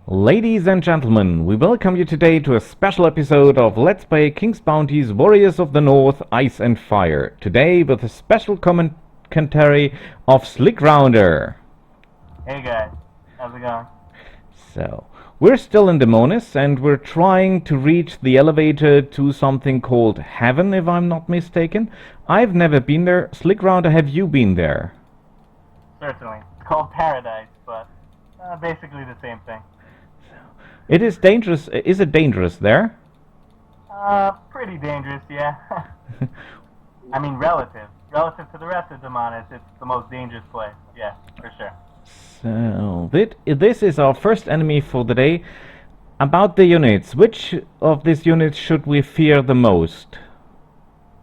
Ladies and gentlemen, we welcome you today to a special episode of Let's Play King's Bounty's Warriors of the North Ice and Fire. Today with a special commentary of Slick Rounder. Hey guys, how's it going? So, we're still in Demonis and we're trying to reach the elevator to something called Heaven, if I'm not mistaken. I've never been there. Slick Rounder, have you been there? Certainly. It's called Paradise, but basically the same thing. It is dangerous. Is it dangerous there? Pretty dangerous, yeah. I mean, relative. Relative to the rest of Demonis, it's the most dangerous place. Yeah, for sure. So, this is our first enemy for the day. About the units, which of these units should we fear the most?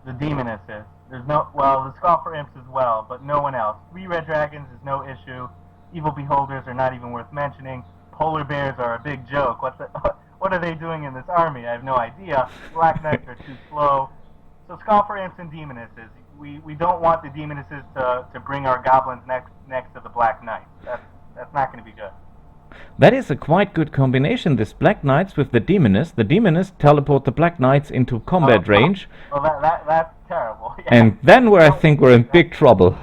The Demonesses. There's no, well, the Scoffer Imps as well, but no one else. 3 Red Dragons is no issue. Evil Beholders are not even worth mentioning. Polar Bears are a big joke. What are they doing in this army? I have no idea. Black Knights are too slow. So Scoffer Imps and Demonesses. We don't want the Demonesses to bring our goblins next to the Black Knights. That's not going to be good. That is a quite good combination, this Black Knights with the Demoness. The Demoness teleport the Black Knights into combat range. Well, that's terrible. Yeah. And then I think we're in big trouble.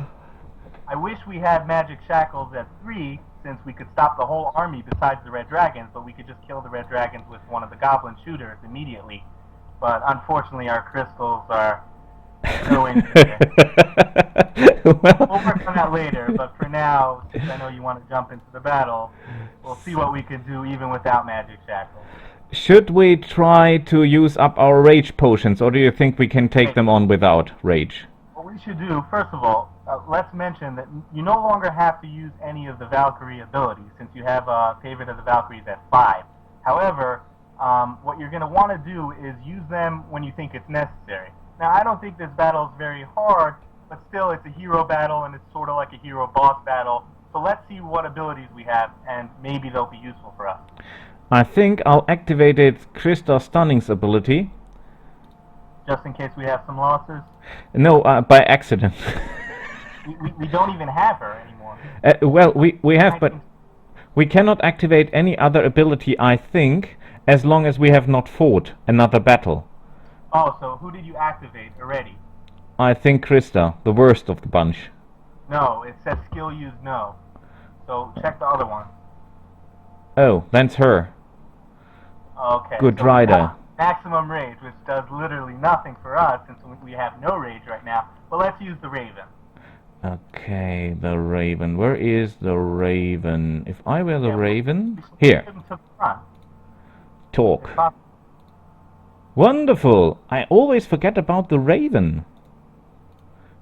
I wish we had Magic Shackles at 3, since we could stop the whole army besides the Red Dragons, but we could just kill the Red Dragons with one of the Goblin shooters immediately. But unfortunately, our crystals are no interest. We'll work on that later, but for now, since I know you want to jump into the battle, we'll see what we can do even without Magic Shackles. Should we try to use up our rage potions, or do you think we can take them on without rage? What we should do, first of all, let's mention that you no longer have to use any of the Valkyrie abilities, since you have Favorite of the Valkyries at 5. However, what you're going to want to do is use them when you think it's necessary. Now, I don't think this battle is very hard, but still, it's a hero battle, and it's sort of like a hero boss battle. So let's see what abilities we have, and maybe they'll be useful for us. I think I'll activate Krista Stunning's ability. Just in case we have some losses? No, by accident. we don't even have her anymore. Well, we have, but we cannot activate any other ability, I think, as long as we have not fought another battle. Oh, so who did you activate already? I think Krista, the worst of the bunch. No, it says skill used no. So check the other one. Oh, that's her. Okay. Good so rider. Maximum rage, which does literally nothing for us since we have no rage right now. But let's use the Raven. Okay, the Raven. Where is the Raven? If I were the Raven... Here. To the front. Talk. Wonderful! I always forget about the Raven.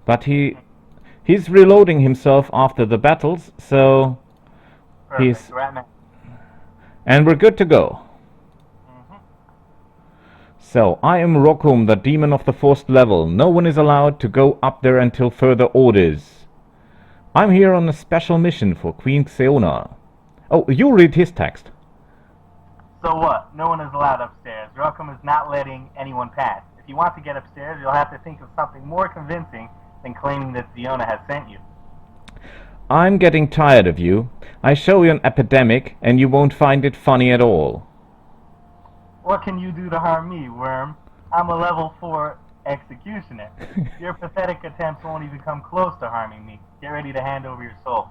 But he's reloading himself after the battles, so... Perfect. Right now. And we're good to go. So, I am Rockham, the demon of the 4th level. No one is allowed to go up there until further orders. I'm here on a special mission for Queen Xeona. Oh, you read his text. So what? No one is allowed upstairs. Rockham is not letting anyone pass. If you want to get upstairs, you'll have to think of something more convincing than claiming that Xeona has sent you. I'm getting tired of you. I show you an epidemic, and you won't find it funny at all. What can you do to harm me, Worm? I'm a level 4 executioner. Your pathetic attempts won't even come close to harming me. Get ready to hand over your soul.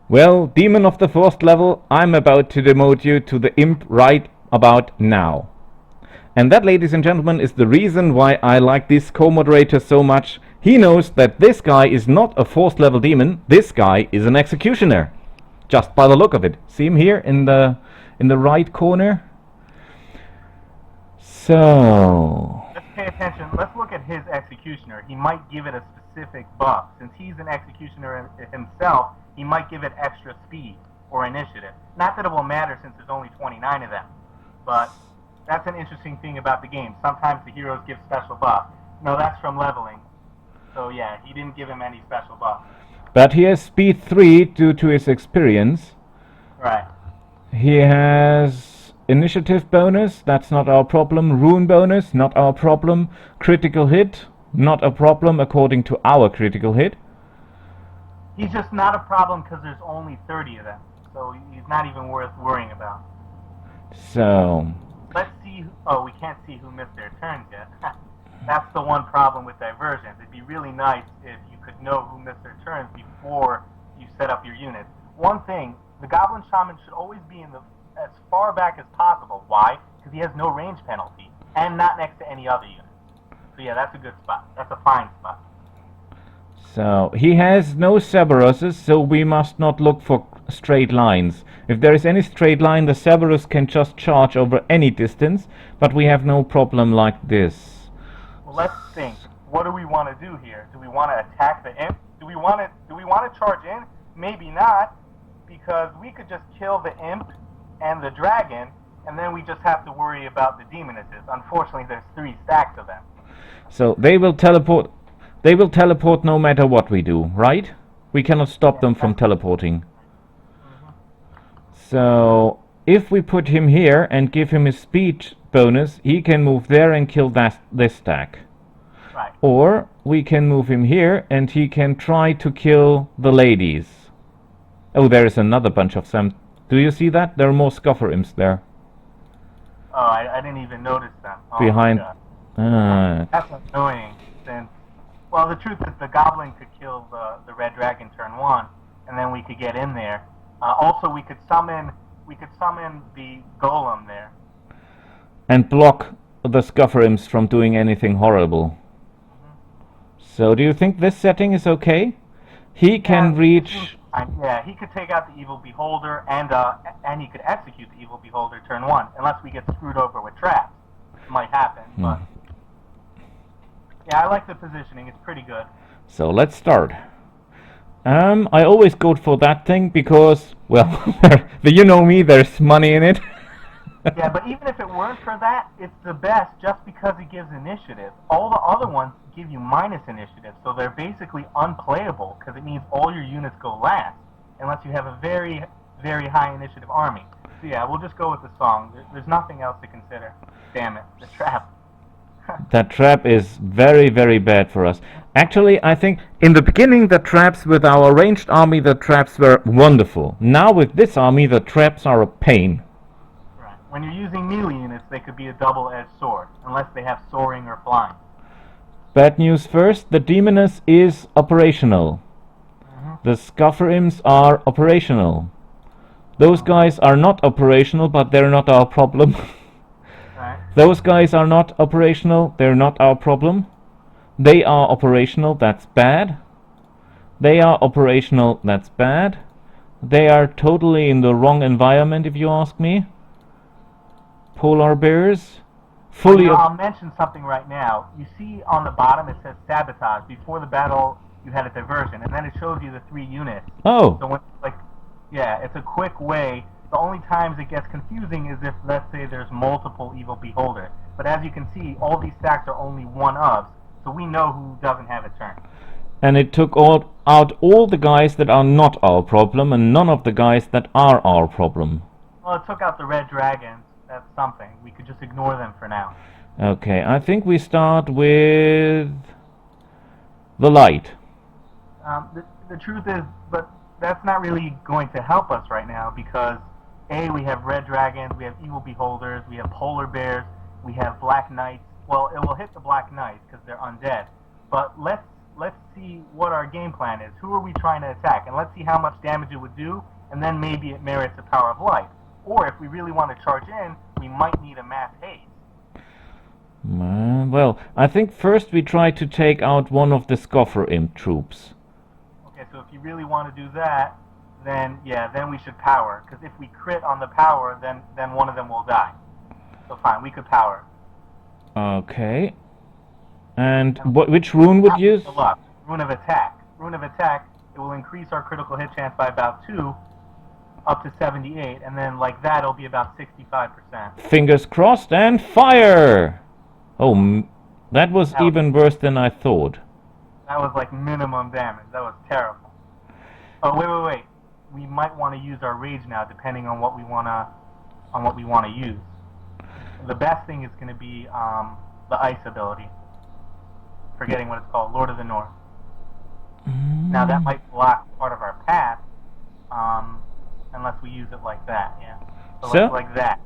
Well, demon of the 4th level, I'm about to demote you to the imp right about now. And that, ladies and gentlemen, is the reason why I like this co-moderator so much. He knows that this guy is not a 4th level demon. This guy is an executioner. Just by the look of it. See him here in the right corner? So... Let's pay attention. Let's look at his executioner. He might give it a specific buff. Since he's an executioner himself, he might give it extra speed or initiative. Not that it will matter since there's only 29 of them, but that's an interesting thing about the game. Sometimes the heroes give special buffs. No, that's from leveling. So yeah, he didn't give him any special buff. But he has speed 3 due to his experience. Right. He has initiative bonus, that's not our problem. Rune bonus, not our problem. Critical hit, not a problem according to our critical hit. He's just not a problem because there's only 30 of them. So he's not even worth worrying about. So, Let's see. Oh, we can't see who missed their turns yet. That's the one problem with diversions. It'd be really nice if you could know who missed their turns before you set up your units. One thing, the Goblin Shaman should always be in the as far back as possible. Why? Because he has no range penalty and not next to any other unit. So yeah, that's a good spot. That's a fine spot. so he has no Cerberuses, so we must not look for straight lines. If there is any straight line, the Cerberus can just charge over any distance, but we have no problem like this. Well, let's think. What do we want to do here? Do we want to attack the imp? Do we want to charge in? Maybe not, because we could just kill the imp and the dragon, and then we just have to worry about the demonesses. Unfortunately, there's 3 stacks of them. So they will teleport. They will teleport no matter what we do, right? We cannot stop them from teleporting. So if we put him here and give him his speed bonus, he can move there and kill this stack. Right. Or we can move him here and he can try to kill the ladies. Oh, there is another bunch of them. Do you see that? There are more Scoffer Imps there. Oh, I didn't even notice them. Oh, Behind. That's annoying. Since, well, the truth is the goblin could kill the red dragon turn 1, and then we could get in there. Also, we could summon the golem there. And block the Scoffer Imps from doing anything horrible. So, do you think this setting is okay? He can reach. Yeah, he could take out the evil beholder, and he could execute the evil beholder turn 1, unless we get screwed over with traps. It might happen, but yeah, I like the positioning. It's pretty good. So let's start. I always go for that thing because, well, you know me, there's money in it. Yeah, but even if it weren't for that, it's the best just because it gives initiative. All the other ones give you minus initiative, so they're basically unplayable because it means all your units go last, unless you have a very, very high initiative army. So yeah, we'll just go with the song. There's nothing else to consider. Damn it, the trap. That trap is very, very bad for us. Actually, I think in the beginning the traps with our ranged army, the traps were wonderful. Now with this army, the traps are a pain. Right. When you're using melee units, they could be a double-edged sword, unless they have soaring or flying. Bad news first, the Demoness is operational. The Scoffer Imps are operational. Those guys are not operational, but they're not our problem. Right. Those guys are not operational, they're not our problem. They are operational, that's bad. They are operational, that's bad. They are totally in the wrong environment, if you ask me. Polar bears, fully... I'll mention something right now. You see on the bottom it says sabotage. Before the battle, you had a diversion, and then it shows you the 3 units. Oh, So when, yeah, it's a quick way. The only times it gets confusing is if, let's say, there's multiple evil beholder. But as you can see, all these stacks are only one of, so we know who doesn't have a turn. and it took out all the guys that are not our problem and none of the guys that are our problem. Well, it took out the red dragons. That's something. We could just ignore them for now. Okay, I think we start with the light. The truth is, but that's not really going to help us right now because A, we have red dragons, we have evil beholders, we have polar bears, we have black knights. Well, it will hit the black knights because they're undead. But let's see what our game plan is. Who are we trying to attack? And let's see how much damage it would do, and then maybe it merits the power of light. Or if we really want to charge in, we might need a mass haste. Well, I think first we try to take out one of the Scoffer Imp troops. Okay, so if you really want to do that, then yeah, then we should power. Because if we crit on the power, then one of them will die. So fine, we could power. Okay. And which rune would use? Rune of Attack. Rune of Attack, it will increase our critical hit chance by about 2, up to 78, and then like that it'll be about 65%. Fingers crossed and fire! Oh, that was even worse than I thought. That was like minimum damage. That was terrible. Oh, wait. We might want to use our rage now, depending on what we wanna use. The best thing is going to be the ice ability. Forgetting what it's called, Lord of the North. Now that might block part of our path, unless we use it like that. Yeah. So like that.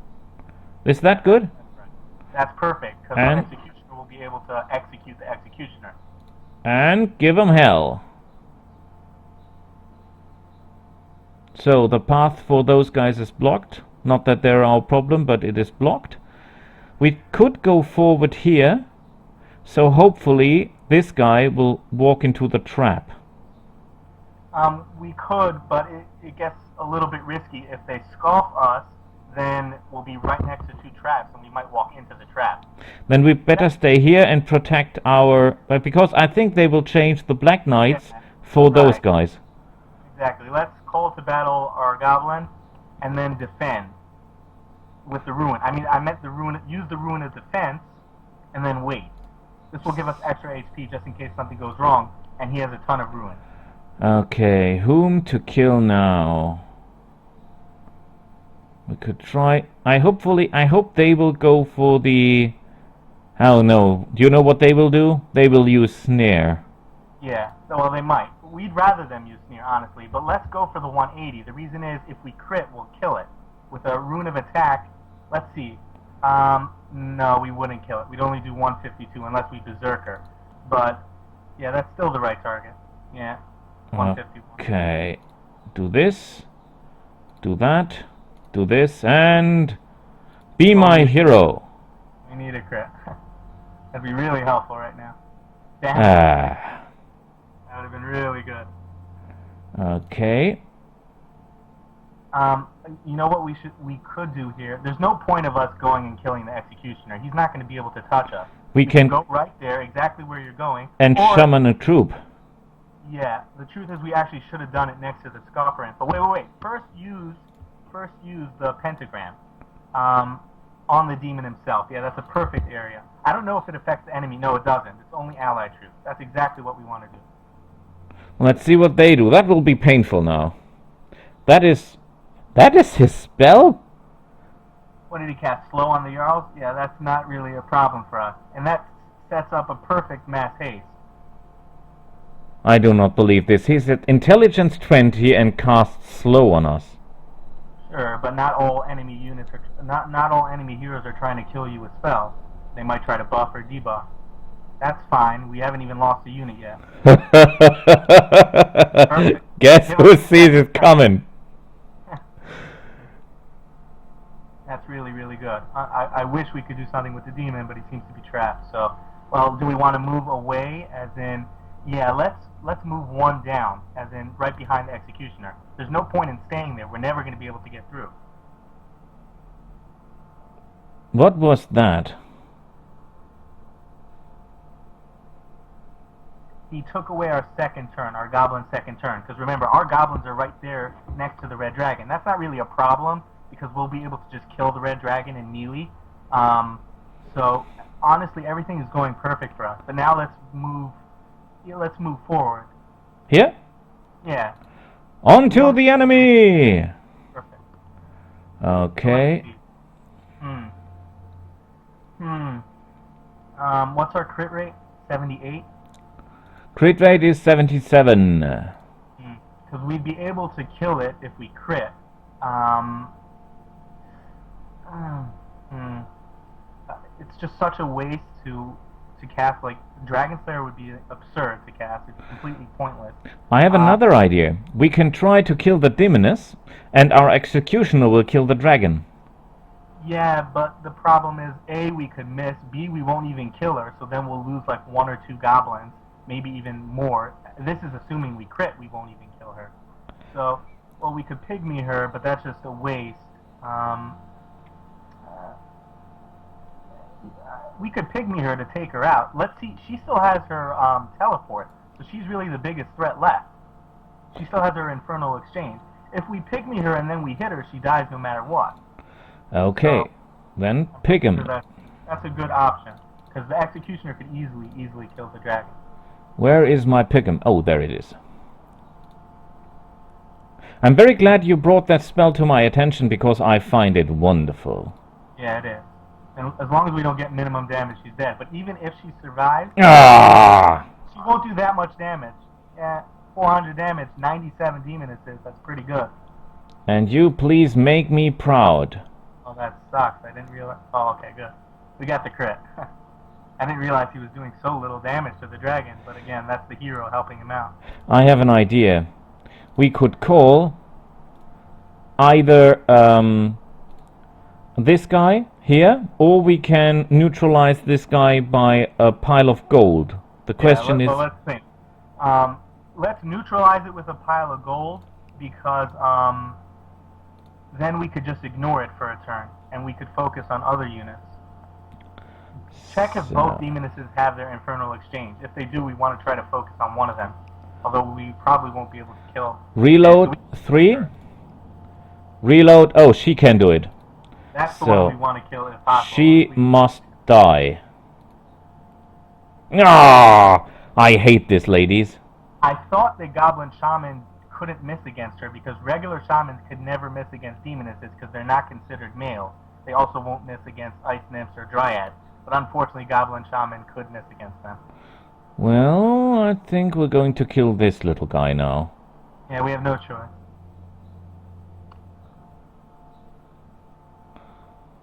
Is that good? That's perfect, because our And executioner will be able to execute the executioner. give 'em hell. So the path for those guys is blocked. Not that they're our problem, but it is blocked. We could go forward here, so hopefully this guy will walk into the trap. We could, but it gets a little bit risky. If they scoff us, then we'll be right next to two traps, and we might walk into the trap. Then we better stay here and protect our... But because I think they will change the Black Knights Yeah, for those right. guys. Exactly. Let's call to battle our goblin, and then defend with the ruin. I mean, I meant the ruin. Use the ruin as defense, and then wait. This will give us extra HP just in case something goes wrong, and he has a ton of ruin. Okay, whom to kill now? We could try... I hope they will go for the... Oh no, do you know what they will do? They will use Snare. Yeah, well, they might. We'd rather them use Sneer, honestly, but let's go for the 180. The reason is, if we crit, we'll kill it. With a Rune of Attack, let's see. No, we wouldn't kill it. We'd only do 152 unless we Berserker. But, yeah, that's still the right target. Yeah, 151. Okay, do this, do that, do this, and... Be my hero! We need a crit. That'd be really helpful right now. Damn. Ah... That would have been really good. Okay. You know what we could do here? There's no point of us going and killing the executioner. He's not going to be able to touch us. We can go right there, exactly where you're going. and or, summon a troop. Yeah, the truth is we actually should have done it next to the Scoffer Imp. But wait. First use the pentagram on the demon himself. Yeah, that's a perfect area. I don't know if it affects the enemy. No, it doesn't. It's only allied troops. That's exactly what we want to do. Let's see what they do. That will be painful now. That is his spell? What did he cast? Slow on the Jarls? Yeah, that's not really a problem for us. And that sets up a perfect mass haste. I do not believe this. He's at intelligence 20 and casts slow on us. Sure, but not all enemy units are not all enemy heroes are trying to kill you with spells. They might try to buff or debuff. That's fine. We haven't even lost a unit yet. Guess who sees it coming? That's really, really good. I wish we could do something with the demon, but he seems to be trapped. So, well, do we want to move away? As in, yeah, let's move one down, as in right behind the executioner. There's no point in staying there. We're never going to be able to get through. What was that? He took away our second turn, our goblin's second turn. Because remember, our goblins are right there next to the red dragon. That's not really a problem, because we'll be able to just kill the red dragon in melee. So honestly, everything is going perfect for us. But now let's move forward. Here? Yeah. On to the enemy! Perfect. Okay. What's our crit rate? 78? Crit rate is 77. Because we'd be able to kill it if we crit. It's just such a waste to cast. Like, Dragon Slayer would be absurd to cast. It's completely pointless. I have another idea. We can try to kill the demoness, and our executioner will kill the dragon. Yeah, but the problem is, A, we could miss, B, we won't even kill her, so then we'll lose like 1 or 2 goblins, maybe even more. This is assuming we crit, we won't even kill her. So, well, we could pygmy her, but that's just a waste. We could pygmy her to take her out. Let's see, she still has her teleport, so she's really the biggest threat left. She still has her Infernal Exchange. If we pygmy her and then we hit her, she dies no matter what. Okay, So, then pick him. That's a good option, because the executioner could easily kill the dragon. Where is my pick'em? Oh, there it is. I'm very glad you brought that spell to my attention because I find it wonderful. Yeah, it is. And as long as we don't get minimum damage, she's dead. But even if she survives, Ah! she won't do that much damage. Yeah, 400 damage, 97 demon assists. That's pretty good. And you please make me proud. Oh, that sucks. I didn't realize. Oh, okay, good. We got the crit. I didn't realize he was doing so little damage to the dragon, but again, that's the hero helping him out. I have an idea. We could call either this guy here, or we can neutralize this guy by a pile of gold. The question is... Well, let's think. Let's neutralize it with a pile of gold, because then we could just ignore it for a turn, and we could focus on other units. Check if both Demonesses have their Infernal Exchange. If they do, we want to try to focus on one of them. Although we probably won't be able to kill... Reload 3? Reload... Oh, she can do it. That's the one we want to kill if possible. She must die. Ah, I hate this, ladies. I thought the Goblin Shaman couldn't miss against her, because regular Shamans could never miss against Demonesses because they're not considered male. They also won't miss against Ice Nymphs or Dryads. But unfortunately, Goblin Shaman could miss against them. Well, I think we're going to kill this little guy now. Yeah, we have no choice.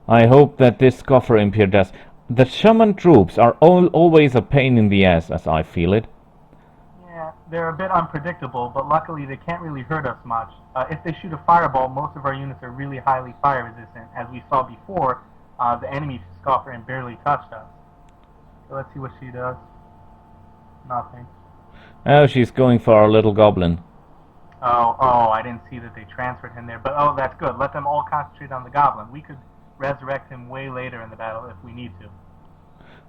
I hope that this Scoffer Imp here does. The Shaman troops are always a pain in the ass, as I feel it. Yeah, they're a bit unpredictable, but luckily they can't really hurt us much. If they shoot a fireball, most of our units are really highly fire resistant. As we saw before, the enemy Scoffer Imp barely touched us. So let's see what she does. Nothing. Oh, she's going for our little goblin. Oh, I didn't see that they transferred him there. But oh, that's good. Let them all concentrate on the goblin. We could resurrect him way later in the battle if we need to.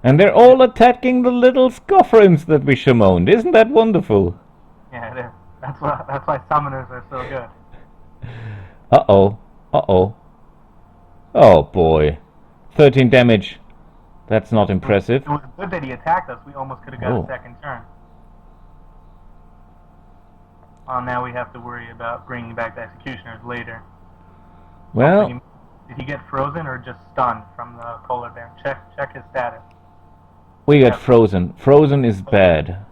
And they're all attacking the little Scoffer Imps that we summoned. Isn't that wonderful? Yeah, it is. That's why summoners are so good. Uh-oh. Uh-oh. Oh, boy. 13 damage. That's not impressive. It was good that he attacked us. We almost could have got a second turn. Now we have to worry about bringing back the Executioners later. Well... Did he get frozen or just stunned from the polar bear? Check his status. We got frozen. Frozen is bad.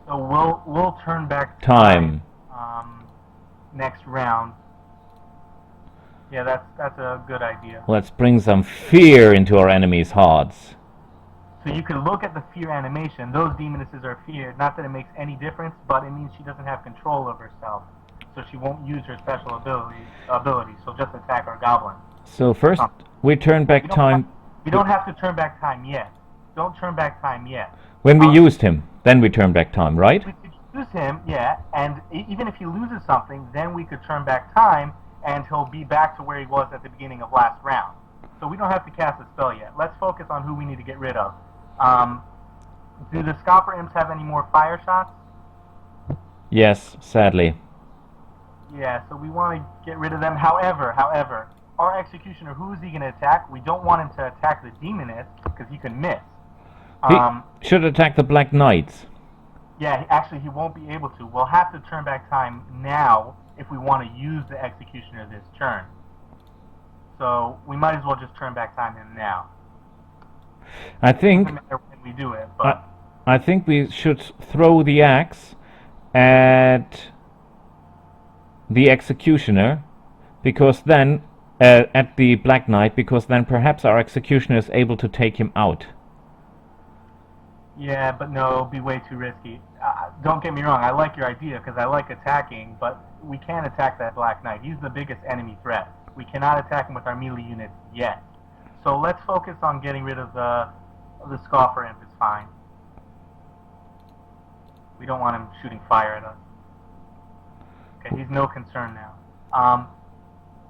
So we'll turn back time. Next round. Yeah, that's a good idea. Let's bring some fear into our enemies' hearts. So you can look at the fear animation. Those Demonesses are feared. Not that it makes any difference, but it means she doesn't have control of herself. So she won't use her special ability. She'll just attack our goblin. So first, we turn back time... We don't have to turn back time yet. Don't turn back time yet. When we used him, then we turn back time, right? We could use him, yeah, and even if he loses something, then we could turn back time, and he'll be back to where he was at the beginning of last round. So we don't have to cast a spell yet. Let's focus on who we need to get rid of. Do the Scoffer Imps have any more fire shots? Yes, sadly. Yeah, so we want to get rid of them. However, our Executioner, who is he going to attack? We don't want him to attack the Demoness, because he can miss. He should attack the Black Knights. Yeah, actually he won't be able to. We'll have to turn back time now if we want to use the Executioner this turn. So we might as well just turn back time in now. I think... Doesn't matter when we do it, but... I think we should throw the axe at the Executioner, because then... at the Black Knight, because then perhaps our Executioner is able to take him out. Yeah, but no, it'll be way too risky. Don't get me wrong, I like your idea, because I like attacking, but we can't attack that Black Knight. He's the biggest enemy threat. We cannot attack him with our melee units yet. So let's focus on getting rid of the Scoffer Imp. It's fine. We don't want him shooting fire at us. Okay, he's no concern now.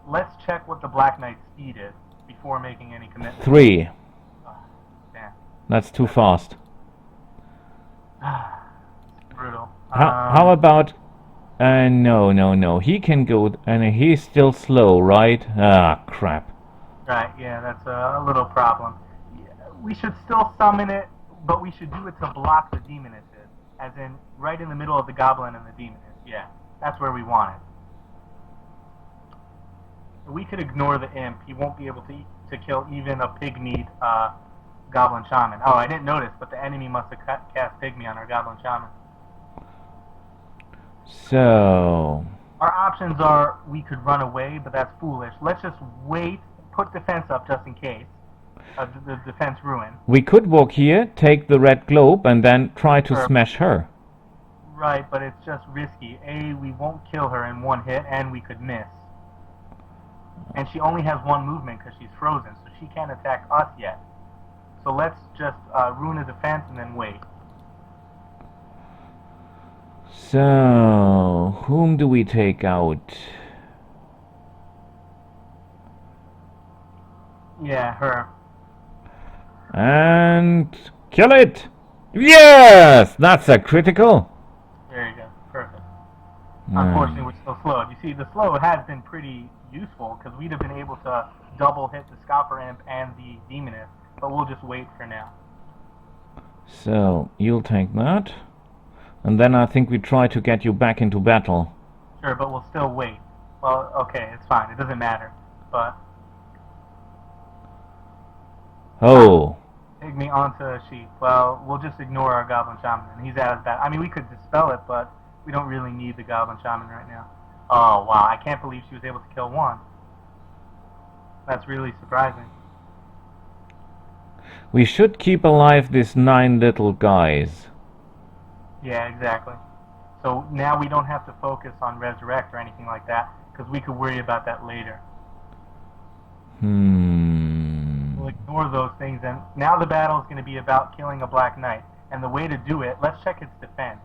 Let's check what the Black Knight's speed is before making any commitment. 3. Oh, damn. That's too fast. Brutal. How about... no. He can go... and he's still slow, right? Ah, crap. Right, yeah, that's a little problem. We should still summon it, but we should do it to block the Demonesses. As in, right in the middle of the Goblin and the Demoness. Yeah, that's where we want it. We could ignore the Imp. He won't be able to kill even a Pygmy Goblin Shaman. Oh, I didn't notice, but the enemy must have cast Pygmy on our Goblin Shaman. So... Our options are, we could run away, but that's foolish. Let's just wait put defense up just in case. The defense ruin. We could walk here, take the red globe, and then try to Sure. smash her. Right, but it's just risky. We won't kill her in one hit, and we could miss. And she only has one movement because she's frozen, so she can't attack us yet. So let's just ruin a defense and then wait. So, whom do we take out? Yeah, her. And kill it! Yes! That's a critical. There you go. Perfect. Nice. Unfortunately, we're still slowed. You see, the slow has been pretty useful because we'd have been able to double hit the Scoffer Imp and the Demoness, but we'll just wait for now. So, you'll take that. And then I think we try to get you back into battle. Sure, but we'll still wait. Well, okay, it's fine. It doesn't matter. But Oh. take me onto a sheep. Well, we'll just ignore our Goblin Shaman. He's out of that. I mean, we could dispel it, but we don't really need the Goblin Shaman right now. Oh, wow. I can't believe she was able to kill one. That's really surprising. We should keep alive these 9 little guys. Yeah, exactly. So now we don't have to focus on Resurrect or anything like that, because we could worry about that later. We'll ignore those things, and now the battle is going to be about killing a Black Knight. And the way to do it, let's check its defense.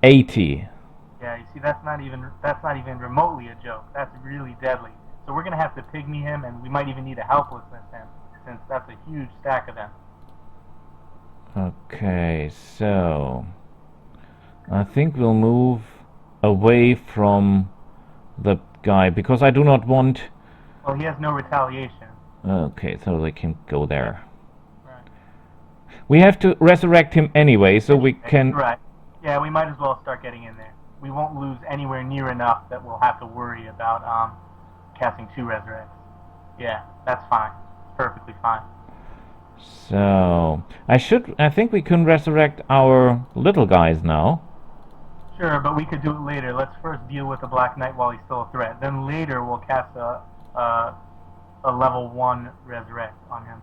80. Yeah, you see, that's not even remotely a joke. That's really deadly. So we're going to have to pygmy him, and we might even need a helplessness him, since that's a huge stack of them. Okay, so I think we'll move away from the guy because I do not want. Well, he has no retaliation. Okay, so they can go there. Right. We have to resurrect him anyway, so we can. Right. Yeah, we might as well start getting in there. We won't lose anywhere near enough that we'll have to worry about casting 2 resurrects. Yeah, that's fine. Perfectly fine. So I think we can resurrect our little guys now. Sure, but we could do it later. Let's first deal with the Black Knight while he's still a threat. Then later we'll cast a level 1 resurrect on him.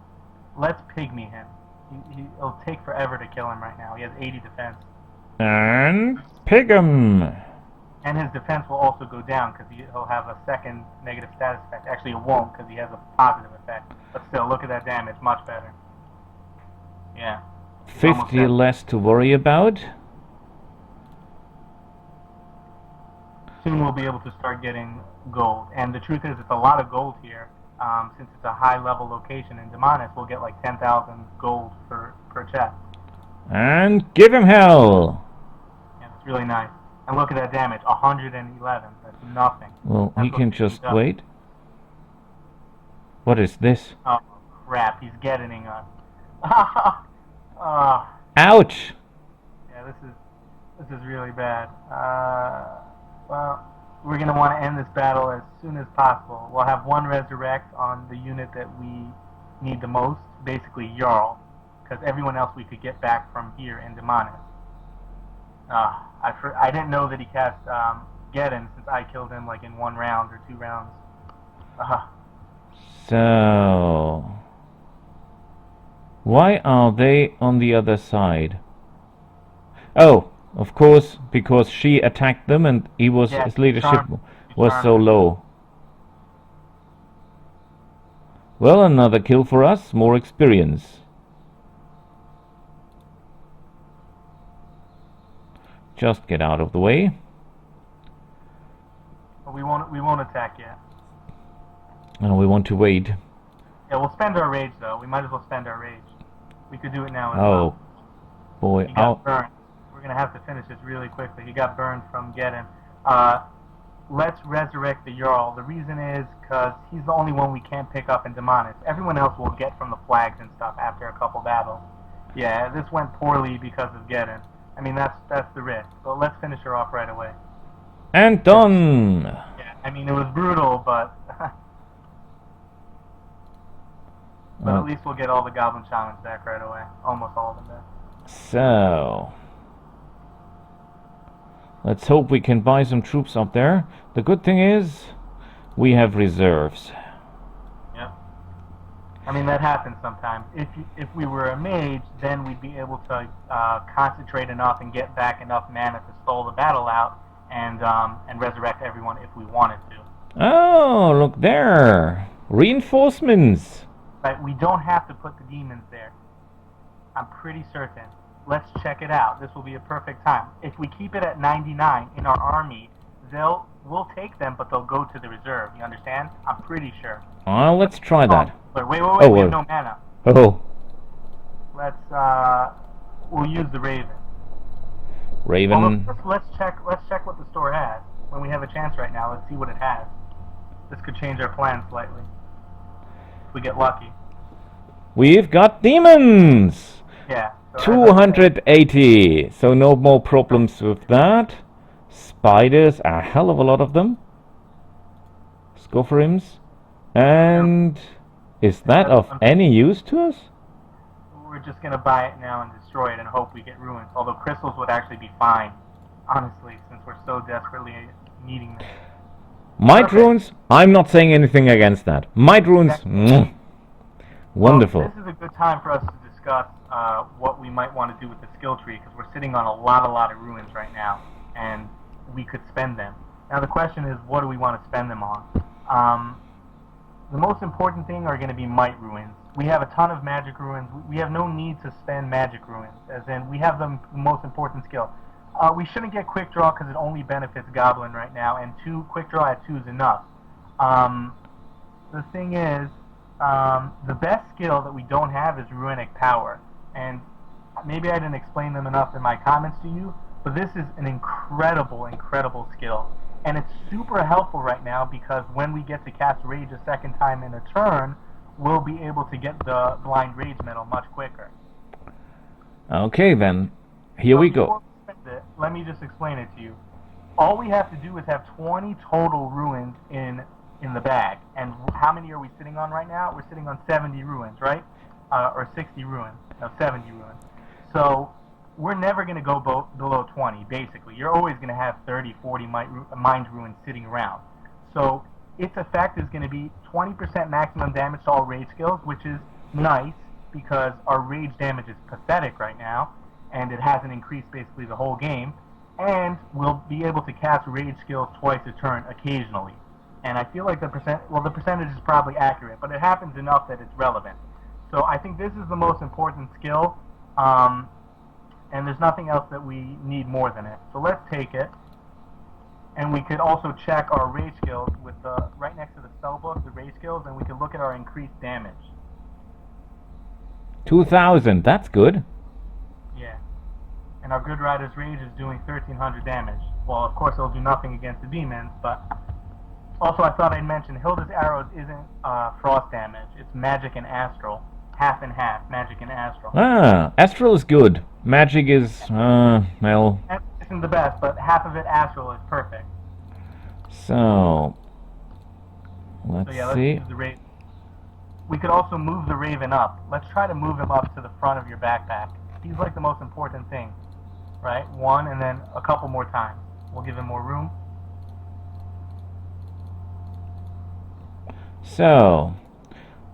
Let's pygmy him. It'll take forever to kill him right now. He has 80 defense. And pig him. And his defense will also go down because he'll have a second negative status effect. Actually, it won't because he has a positive effect. But still, look at that damage. Much better. Yeah. He's almost 50 dead. less to worry about. Soon we'll be able to start getting gold. And the truth is, it's a lot of gold here. Since it's a high-level location in Demonis, we'll get like 10,000 gold per chest. And give him hell. Yeah, it's really nice. And look at that damage, 111. That's nothing. Well, That's he what can he just does. wait. What is this? Oh, crap. He's getting us. Oh, Ouch! yeah, this is really bad. Well, we're going to want to end this battle as soon as possible. We'll have 1 resurrect on the unit that we need the most, basically Jarl, because everyone else we could get back from here in Demonis. I didn't know that he cast Geddon since I killed him like in 1 round or 2 rounds. So why are they on the other side? Oh, of course, because she attacked them and Yeah, his leadership charmed. was so low. Well, another kill for us, more experience. Just get out of the way. But we won't attack yet. And we want to wait. Yeah, we'll spend our rage though. We might as well spend our rage. We could do it now as Oh, well. boy. He got burned. We're gonna have to finish this really quickly. He got burned from Geddon. Let's resurrect the Jarl. The reason is because he's the only one we can't pick up in Demonis. Everyone else we'll get from the flags and stuff after a couple battles. Yeah, this went poorly because of Geddon. I mean, that's the risk. But let's finish her off right away. And done! Yeah, I mean, it was brutal, but but at least we'll get all the Goblin Shamans back right away. Almost all of them back. So let's hope we can buy some troops up there. The good thing is we have reserves. I mean, that happens sometimes. If we were a mage, then we'd be able to concentrate enough and get back enough mana to stall the battle out and resurrect everyone if we wanted to. Oh, look there. Reinforcements. Right? We don't have to put the demons there. I'm pretty certain. Let's check it out. This will be a perfect time. If we keep it at 99 in our army, we'll take them, but they'll go to the reserve. You understand? I'm pretty sure. Let's try that. Wait. We Oh, have no mana. Oh, We'll use the Raven. Raven. Although, let's check what the store has. When we have a chance right now, let's see what it has. This could change our plan slightly. If we get lucky. We've got demons. Yeah. So 280. So no more problems with that. Spiders, a hell of a lot of them. Scoffrims. And is that of any use to us? We're just gonna buy it now and destroy it and hope we get ruins. Although crystals would actually be fine, honestly, since we're so desperately needing them. Might runes? I'm not saying anything against that. Might runes? Wonderful. Well, this is a good time for us to discuss what we might want to do with the skill tree, because we're sitting on a lot of ruins right now, and we could spend them. Now the question is, what do we want to spend them on? The most important thing are going to be might ruins. We have a ton of magic ruins. We have no need to spend magic ruins, as in we have the most important skill. We shouldn't get quick draw because it only benefits Goblin right now, and quick draw at 2 is enough. The thing is, the best skill that we don't have is Runic Power, and maybe I didn't explain them enough in my comments to you, but this is an incredible skill. And it's super helpful right now because when we get to cast Rage a second time in a turn, we'll be able to get the Blind Rage medal much quicker. Okay then, here we go. Before we spend it, let me just explain it to you. All we have to do is have 20 total ruins in the bag. And how many are we sitting on right now? We're sitting on 70 ruins, right? Or 60 ruins. No, 70 ruins. So we're never going to go below 20, basically. You're always going to have 30, 40 mind ruins sitting around. So its effect is going to be 20% maximum damage to all rage skills, which is nice because our rage damage is pathetic right now, and it hasn't increased basically the whole game. And we'll be able to cast rage skills twice a turn occasionally. And I feel like the percentage is probably accurate, but it happens enough that it's relevant. So I think this is the most important skill. And there's nothing else that we need more than it. So let's take it, and we could also check our rage skills with right next to the spell book, the rage skills, and we can look at our increased damage. 2,000, that's good. Yeah. And our Good Rider's Rage is doing 1,300 damage. Well, of course it'll do nothing against the demons, but also I thought I'd mention Hilda's Arrows isn't frost damage, it's magic and astral. Half and half, magic and astral. Astral is good. Magic is, well... Magic isn't the best, but half of it astral is perfect. So, let's see. Use the Raven. We could also move the Raven up. Let's try to move him up to the front of your backpack. He's like the most important thing, right? One, and then a couple more times. We'll give him more room. So...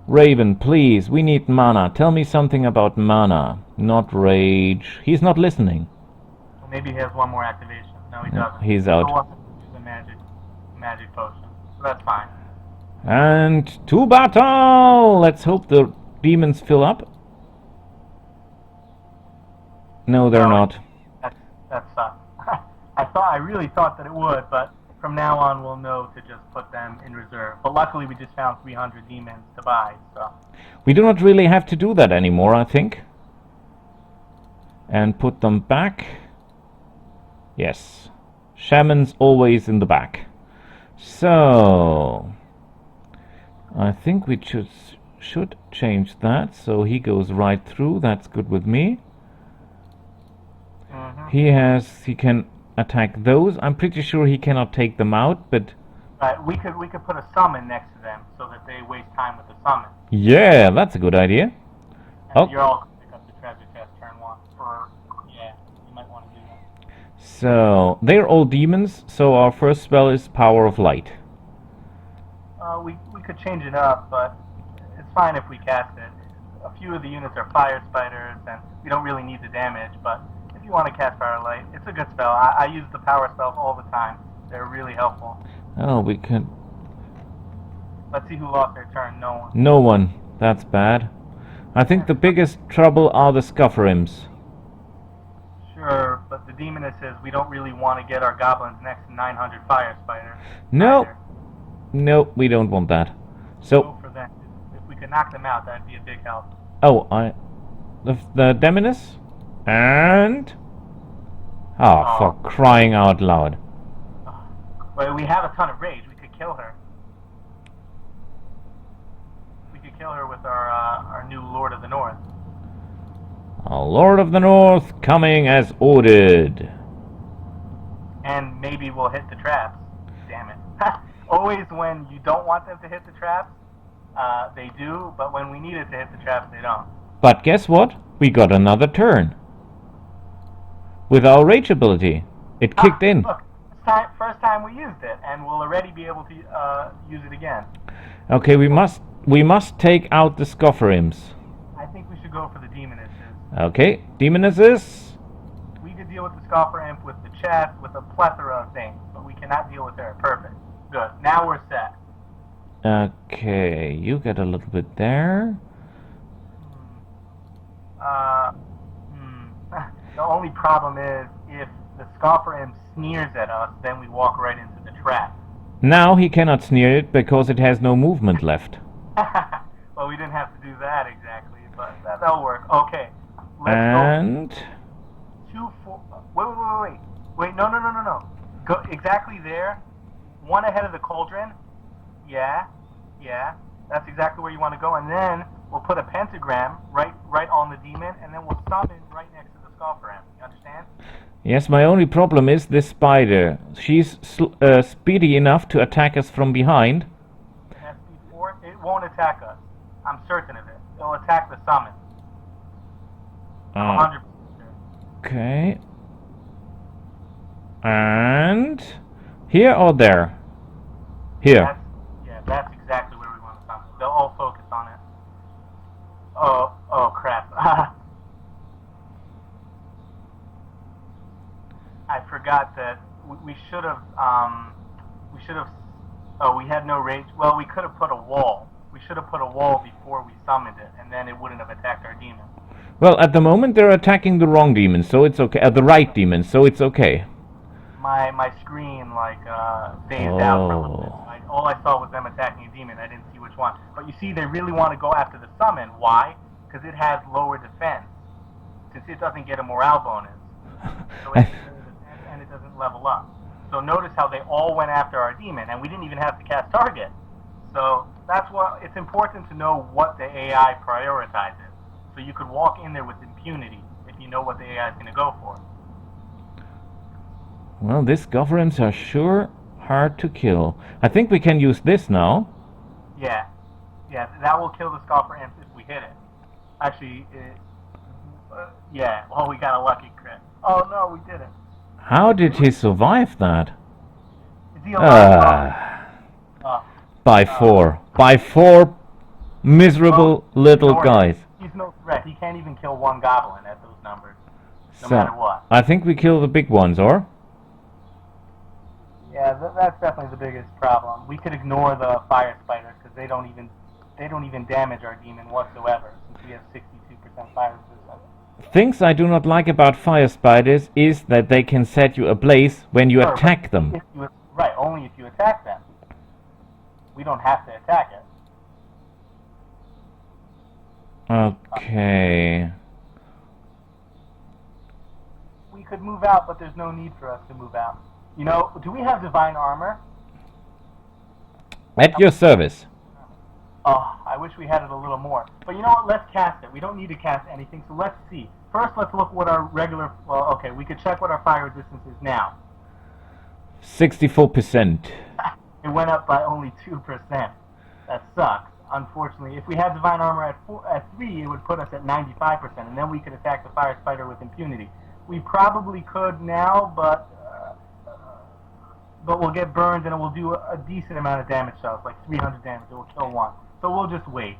Raven, please, we need mana. Tell me something about mana, not rage. He's not listening. Well, maybe he has one more activation. No, he doesn't. He's out. Use a magic potion. So that's fine. And to battle! Let's hope the demons fill up. No, they're not. That sucks. I really thought that it would, but from now on we'll know to just put them in reserve. But luckily we just found 300 demons to buy, so... We do not really have to do that anymore, I think. And put them back. Yes. Shaman's always in the back. So... I think we should change that, so he goes right through. That's good with me. Mm-hmm. He can attack those. I'm pretty sure he cannot take them out, but... we could put a summon next to them so that they waste time with the summon. Yeah, that's a good idea. And you're all going to pick up the treasure chest turn 1. Yeah, you might want to do that. So, they're all demons, so our first spell is Power of Light. We could change it up, but it's fine if we cast it. A few of the units are fire spiders, and we don't really need the damage, but if you want to cast Firelight, it's a good spell. I use the power spells all the time. They're really helpful. Oh, we can... Let's see who lost their turn. No one. No one. That's bad. I think the biggest trouble are the Scuffer Imps. Sure, but the Demonesses, we don't really want to get our goblins next to 900 fire spiders. No. Either. No, we don't want that. Go So, for them. If we could knock them out, that'd be a big help. oh, the Demoness? And... Oh, for crying out loud. Well, we have a ton of rage. We could kill her. We could kill her with our new Lord of the North. A Lord of the North coming as ordered. And maybe we'll hit the traps. Damn it. Always when you don't want them to hit the traps, they do, but when we need it to hit the traps, they don't. But guess what? We got another turn. With our rage ability. It kicked in. Look, first time we used it, and we'll already be able to use it again. Okay, we must take out the Scuffer Imps. I think we should go for the Demonesses. Okay, Demonesses. We could deal with the Scoffer Imp with the chest, with a plethora of things, but we cannot deal with her. Perfect. Good. Now we're set. Okay, you get a little bit there. The only problem is if the Scoffer Imp sneers at us, then we walk right into the trap. Now he cannot sneer it because it has no movement left. Well, we didn't have to do that exactly, but that'll work. Okay. Let's And... go 2, 4... Wait, no. Go exactly there. One ahead of the cauldron. Yeah. That's exactly where you want to go. And then we'll put a pentagram right on the demon, and then we'll summon right next to the Scoffer Imp. You understand? Yes, my only problem is this spider. She's speedy enough to attack us from behind. SB4, it won't attack us. I'm certain of it. It'll attack the summon. 100%. Okay. And... here or there? Here. That's exactly where we want to summon. They'll all focus on it. Oh crap. I forgot that we should have, we had no rage. Well, we could have put a wall. We should have put a wall before we summoned it, and then it wouldn't have attacked our demon. Well, at the moment they're attacking the wrong demon, so it's okay. The right demon, so it's okay. My screen, phased out for a little bit. All I saw was them attacking a demon. I didn't see which one. But you see, they really want to go after the summon. Why? Because it has lower defense, since it doesn't get a morale bonus. So and it doesn't level up. So notice how they all went after our demon, and we didn't even have to cast target. So that's why it's important to know what the AI prioritizes. So you could walk in there with impunity if you know what the AI is going to go for. Well, these Governs are sure hard to kill. I think we can use this now. Yeah, that will kill the Scoffer Imp if we hit it. Actually, well, we got a lucky crit. Oh no, we didn't. How did he survive that? Is he alive? By four miserable little guys. He's no threat. He can't even kill one goblin at those numbers, no So, matter what. I think we kill the big ones, or? Yeah, that's definitely the biggest problem. We could ignore the fire spiders because they don't even damage our demon whatsoever, since we have 62% fire resistance. Things I do not like about fire spiders is that they can set you ablaze when you attack them. Right, only if you attack them. We don't have to attack it. Okay. We could move out, but there's no need for us to move out. You know, do we have divine armor? At your service. Oh, I wish we had it a little more. But you know what? Let's cast it. We don't need to cast anything, so let's see. First, let's look what our regular... Well, okay, we could check what our fire resistance is now. 64%. It went up by only 2%. That sucks. Unfortunately, if we had divine armor at 3, it would put us at 95%, and then we could attack the fire spider with impunity. We probably could now, but we'll get burned, and it will do a decent amount of damage to us, like 300 damage. It will kill one. So we'll just wait.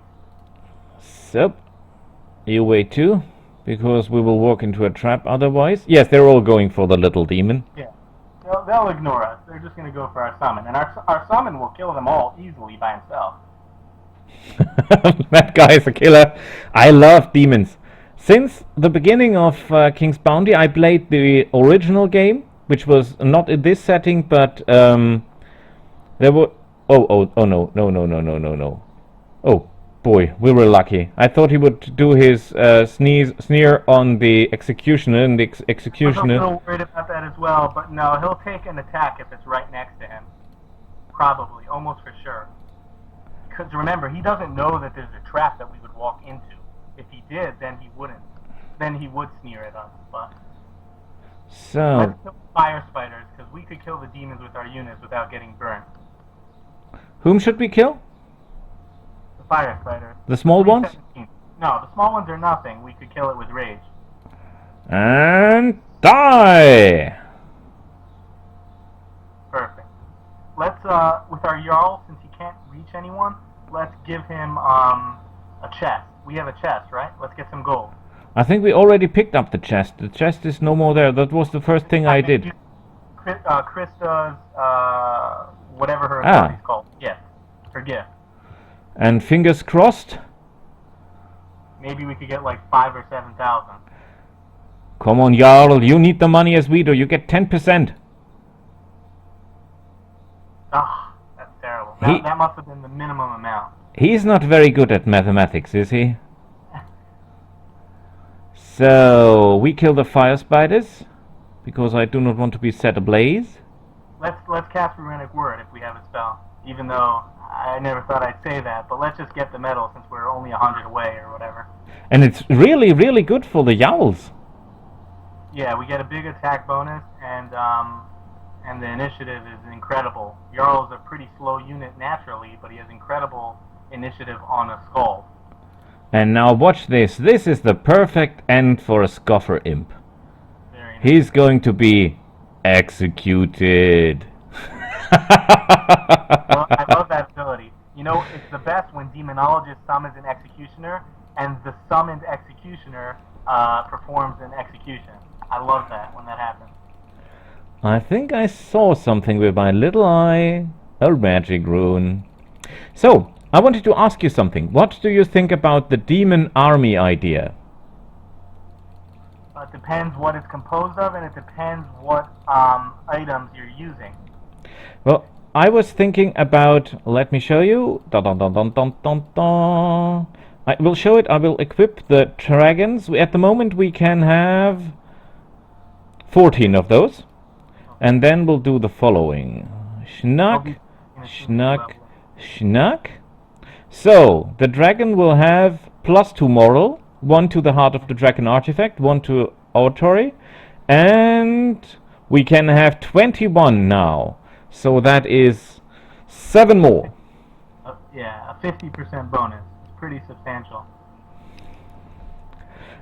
So, you wait too, because we will walk into a trap otherwise. Yes, they're all going for the little demon. Yeah. They'll ignore us. They're just going to go for our summon. And our summon will kill them all easily by himself. That guy is a killer. I love demons. Since the beginning of King's Bounty, I played the original game, which was not in this setting, but there were... Oh, no. Oh, boy, we were lucky. I thought he would do his sneer on the executioner, and the I was executioner... a little worried about that as well, but no, he'll take an attack if it's right next to him. Probably, almost for sure. Because remember, he doesn't know that there's a trap that we would walk into. If he did, then he wouldn't. Then he would sneer at us, but... So... Let's kill the fire spiders, because we could kill the demons with our units without getting burnt. Whom should we kill? The fire spiders. The small ones? 317. No, the small ones are nothing. We could kill it with rage. And die! Perfect. Let's, with our Jarl, since he can't reach anyone, let's give him, a chest. We have a chest, right? Let's get some gold. I think we already picked up the chest. The chest is no more there. That was the first thing I did. Krista's, whatever her ability's called. Yes. Her gift. And fingers crossed. Maybe we could get like 5,000 or 7,000. Come on, Jarl, you need the money as we do. You get 10%. Ah, that's terrible. That must have been the minimum amount. He's not very good at mathematics, is he? So, we kill the fire spiders, because I do not want to be set ablaze. Let's cast Runic Word if we have a spell. Even though I never thought I'd say that, but let's just get the medal since we're only 100 away or whatever. And it's really, really good for the Yowls. Yeah, we get a big attack bonus, and the initiative is incredible. Jarl's a pretty slow unit naturally, but he has incredible initiative on a skull. And now watch this. This is the perfect end for a Scoffer Imp. Very nice. He's going to be executed. Well, I love that ability. You know, it's the best when Demonologist summons an Executioner, and the summoned Executioner performs an execution. I love that when that happens. I think I saw something with my little eye. A magic rune. So, I wanted to ask you something. What do you think about the demon army idea? It depends what it's composed of, and it depends what items you're using. Well, I was thinking about... Let me show you. Dun, dun, dun, dun, dun, dun, dun. I will show it. I will equip the dragons. At the moment we can have 14 of those. And then we'll do the following. Schnuck, schnuck, schnuck. So, the dragon will have +2 moral, 1 to the Heart of the Dragon artifact, 1 to oratory, and we can have 21 now. So that is 7 more. Yeah, a 50% bonus. It's pretty substantial.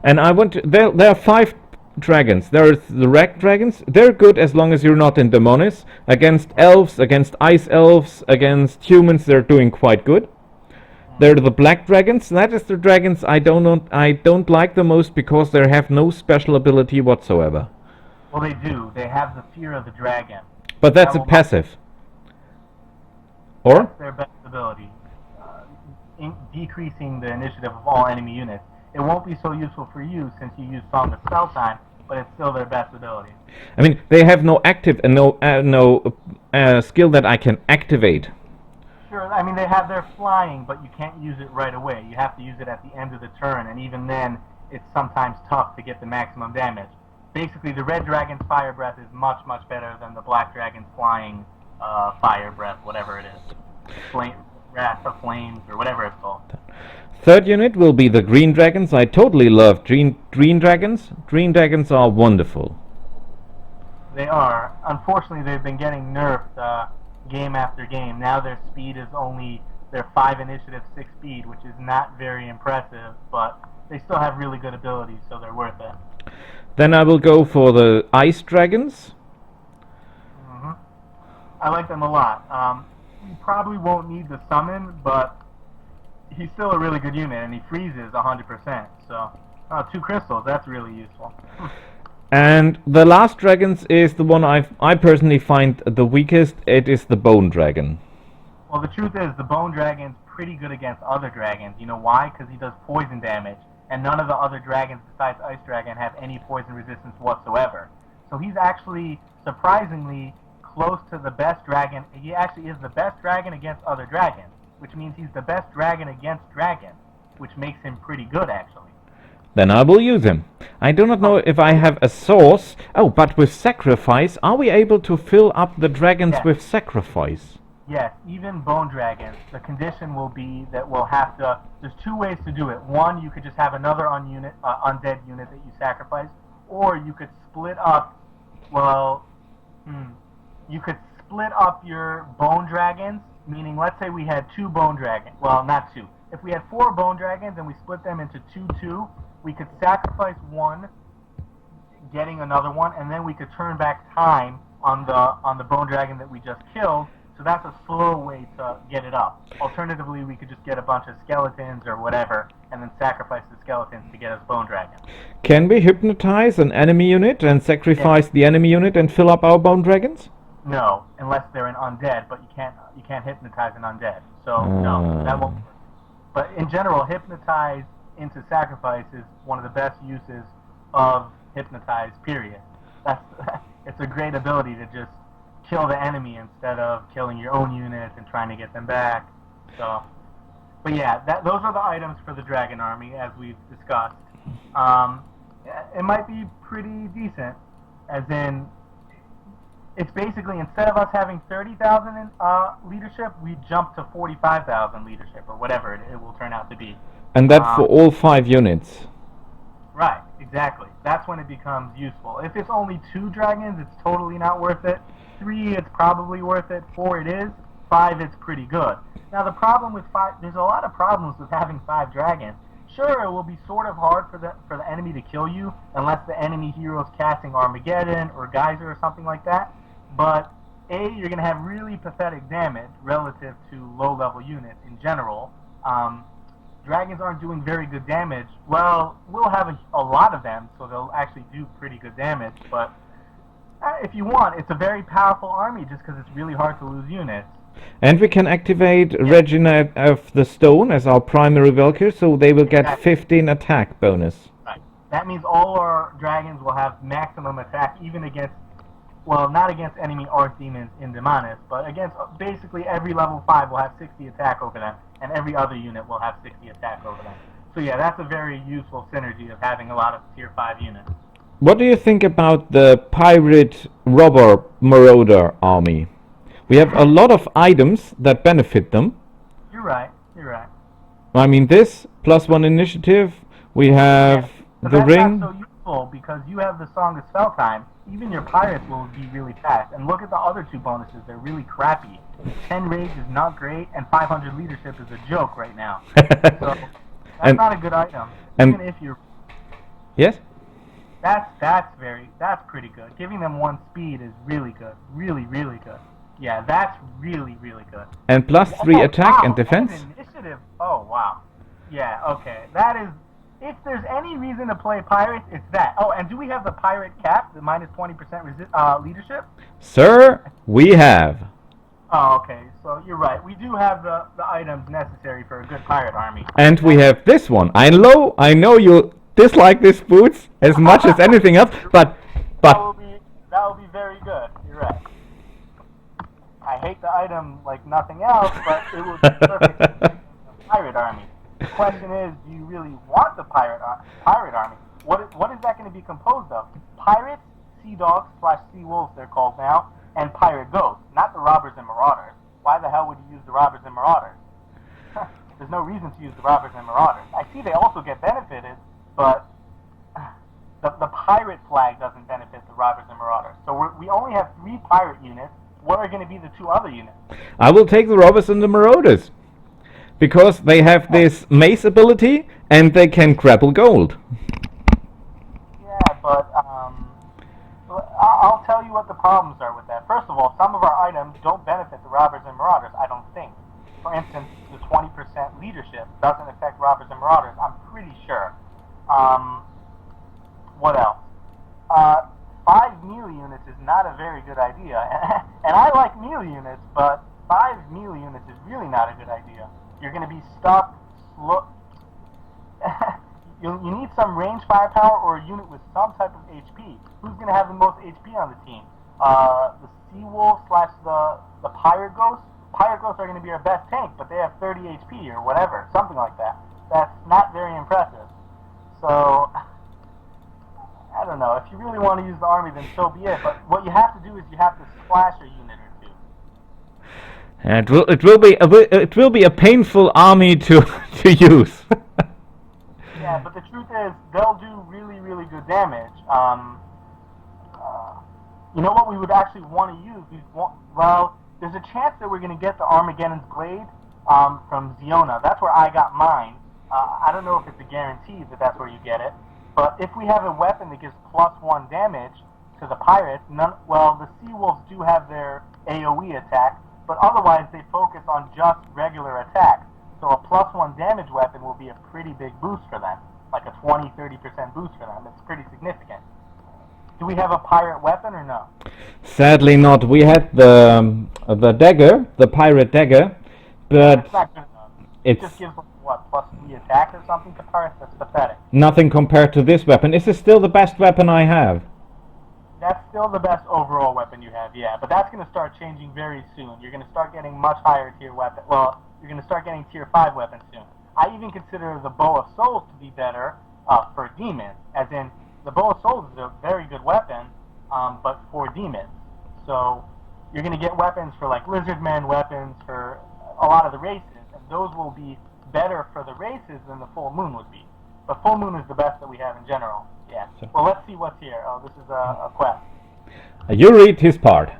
And I want to... There are 5 dragons. There are the red dragons. They're good as long as you're not in Demonis. Against elves, against ice elves, against humans, they're doing quite good. They're the black dragons. That is the dragons I don't like the most because they have no special ability whatsoever. Well, they do. They have the fear of the dragon. But that's a passive. Or? That's their best ability. Decreasing the initiative of all enemy units. It won't be so useful for you since you use Song of Spell Time, but it's still their best ability. I mean, they have no active and no skill that I can activate. Sure, I mean, they have their flying, but you can't use it right away. You have to use it at the end of the turn, and even then, it's sometimes tough to get the maximum damage. Basically, the red dragon's fire breath is much, much better than the black dragon's flying fire breath, whatever it is. Wrath of Flames, or whatever it's called. Third unit will be the green dragons. I totally love green dragons. Green dragons are wonderful. They are. Unfortunately, they've been getting nerfed game after game. Now their speed is only their 5 initiative, 6 speed, which is not very impressive, but they still have really good abilities, so they're worth it. Then I will go for the ice dragons. I like them a lot. You probably won't need the summon, but he's still a really good unit, and he freezes 100%. So, 2 crystals, that's really useful. And the last dragons is the one I personally find the weakest. It is the Bone Dragon. Well, the truth is, the Bone Dragon's pretty good against other dragons. You know why? Because he does poison damage, and none of the other dragons besides Ice Dragon have any poison resistance whatsoever. So he's actually, surprisingly, close to the best dragon. He actually is the best dragon against other dragons, which means he's the best dragon against dragons, which makes him pretty good, actually. Then I will use him. I do not know if I have a source. Oh, but with sacrifice, are we able to fill up the dragons Yes. with sacrifice? Yes, even bone dragons, the condition will be that we'll have to, there's 2 ways to do it. One, you could just have another undead unit that you sacrifice, or you could split up, you could split up your bone dragons, meaning let's say we had 2 bone dragons, well, not 2. If we had 4 bone dragons and we split them into 2, we could sacrifice one, getting another one, and then we could turn back time on the bone dragon that we just killed. So that's a slow way to get it up. Alternatively, we could just get a bunch of skeletons or whatever, and then sacrifice the skeletons to get us bone dragons. Can we hypnotize an enemy unit and sacrifice the enemy unit and fill up our Bone Dragons? No, unless they're an undead, but you can't hypnotize an undead. So no, that won't work. But in general, hypnotize into sacrifice is one of the best uses of hypnotize, period. It's a great ability to just kill the enemy instead of killing your own units and trying to get them back. So, but yeah, those are the items for the dragon army as we've discussed. It might be pretty decent, as in, it's basically, instead of us having 30,000 in leadership, we jump to 45,000 leadership, or whatever it will turn out to be. And that for all 5 units. Right, exactly. That's when it becomes useful. If it's only 2 dragons, it's totally not worth it. 3, it's probably worth it. 4, it is. 5, it's pretty good. Now, the problem with 5, there's a lot of problems with having 5 dragons. Sure, it will be sort of hard for the enemy to kill you, unless the enemy hero's casting Armageddon or Geyser or something like that. But A, you're going to have really pathetic damage relative to low-level units in general. Dragons aren't doing very good damage. Well, we'll have a lot of them, so they'll actually do pretty good damage. But if you want, it's a very powerful army just because it's really hard to lose units. And we can activate Regina of the Stone as our primary Valkyrie, so they will get 15 attack bonus. Right. That means all our dragons will have maximum attack, even against, well, not against enemy archdemons in Demonis, but against basically every level 5 will have 60 attack over them, and every other unit will have 60 attack over them. So yeah, that's a very useful synergy of having a lot of tier 5 units. What do you think about the Pirate Robber Marauder army? We have a lot of items that benefit them. You're right, you're right. I mean, this, +1 initiative, we have But the that's ring. not so useful because you have the Song of Spell Time. Even your pirates will be really fast. And look at the other 2 bonuses, they're really crappy. 10 rage is not great, and 500 leadership is a joke right now. So that's not a good item. Even if you're... Yes? That's pretty good. Giving them 1 speed is really good. Really, really good. Yeah, that's really, really good. And +3 attack and defense. And initiative. Oh, wow. Yeah, okay. That is... If there's any reason to play pirates, it's that. Oh, and do we have the pirate cap, the -20% leadership? Sir, we have. Oh, okay. So you're right. We do have the items necessary for a good pirate army. And we have this one. I know you dislike this boots as much as anything else, but That will be very good. You're right. I hate the item like nothing else, but it will be perfect for the pirate army. The question is, do you really want the pirate army? What is that going to be composed of? Pirates, sea dogs / sea wolves, they're called now, and pirate ghosts, not the robbers and marauders. Why the hell would you use the robbers and marauders? There's no reason to use the robbers and marauders. I see they also get benefited, but the pirate flag doesn't benefit the robbers and marauders. So we only have 3 pirate units. What are going to be the 2 other units? I will take the robbers and the marauders. Because they have this mace ability and they can grapple gold. Yeah, but I'll tell you what the problems are with that. First of all, some of our items don't benefit the robbers and marauders, I don't think. for instance, the 20% leadership doesn't affect robbers and marauders. I'm pretty sure. What else? 5 melee units is not a very good idea. And I like melee units, but 5 melee units is really not a good idea. You're going to be stuck slow. You need some range firepower or a unit with some type of HP. Who's going to have the most HP on the team? The Sea Wolf / the Pirate Ghost? Pirate Ghosts are going to be our best tank, but they have 30 HP or whatever, something like that. That's not very impressive. So, I don't know. If you really want to use the army, then so be it. But what you have to do is you have to splash a unit or two. It will be a painful army to use. Yeah, but the truth is, they'll do really, really good damage. You know what we would actually want to use? Well, there's a chance that we're going to get the Armageddon's Blade from Ziona. That's where I got mine. I don't know if it's a guarantee that that's where you get it. But if we have a weapon that gives +1 damage to the pirates, the Sea Wolves do have their AoE attack, but otherwise they focus on just regular attacks. So a +1 damage weapon will be a pretty big boost for them, like a 20-30% boost for them. It's pretty significant. Do we have a pirate weapon or no? Sadly not. We had the dagger, the pirate dagger, but It's not good enough. It just gives, what, +3 attack or something to pirates? That's pathetic. nothing compared to this weapon. This is still the best weapon I have. That's still the best overall weapon you have, yeah. But that's going to start changing very soon. You're going to start getting much higher tier weapons. Well, you're going to start getting tier 5 weapons soon. I even consider the Bow of Souls to be better for demons, as in the Bow of Souls is a very good weapon, but for demons. So you're going to get weapons for like Lizardmen, weapons for a lot of the races, and those will be better for the races than the Full Moon would be. But Full Moon is the best that we have in general. Yeah. Well, let's see what's here. Oh, this is a quest. You read his part.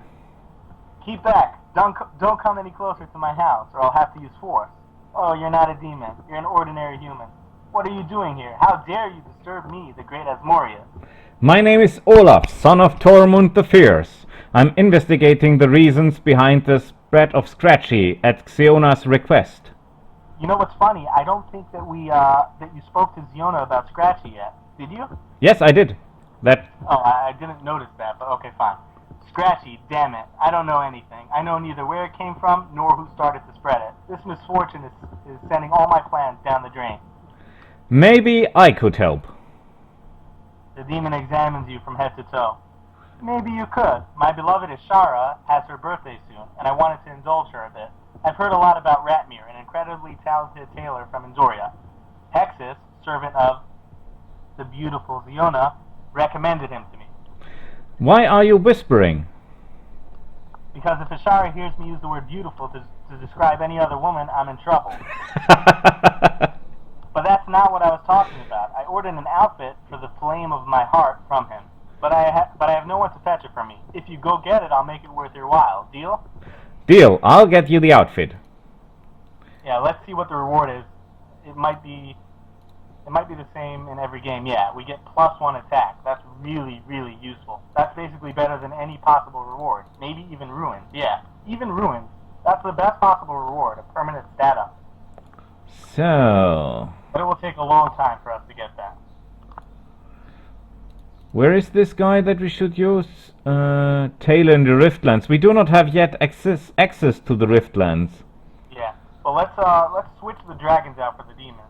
Keep back. Don't come any closer to my house, or I'll have to use force. Oh, you're not a demon. You're an ordinary human. What are you doing here? How dare you disturb me, the great Asmodeus? My name is Olaf, son of Tormund the Fierce. I'm investigating the reasons behind the spread of Scratchy at Xeona's request. You know what's funny? I don't think that that you spoke to Ziona about Scratchy yet. Did you? Yes, I did. Oh, I didn't notice that, but okay, fine. Scratchy, damn it. I don't know anything. I know neither where it came from, nor who started to spread it. This misfortune is sending all my plans down the drain. Maybe I could help. The demon examines you from head to toe. Maybe you could. My beloved Ishara has her birthday soon, and I wanted to indulge her a bit. I've heard a lot about Ratmir, an incredibly talented tailor from Enzoria. Hexus, servant of the beautiful Ziona, recommended him to me. Why are you whispering? Because if Ishara hears me use the word beautiful to describe any other woman, I'm in trouble. But that's not what I was talking about. I ordered an outfit for the flame of my heart from him. But I have no one to fetch it for me. If you go get it, I'll make it worth your while. Deal? Deal. I'll get you the outfit. Yeah, let's see what the reward is. It might be the same in every game. Yeah, we get +1 attack. That's really, really useful. That's basically better than any possible reward. Maybe even Ruins. Yeah, even Ruins. That's the best possible reward, a permanent stat up. So, But it will take a long time for us to get that. where is this guy that we should use? Taylor in the Riftlands. We do not have yet access to the Riftlands. Yeah. Well, let's switch the dragons out for the demons.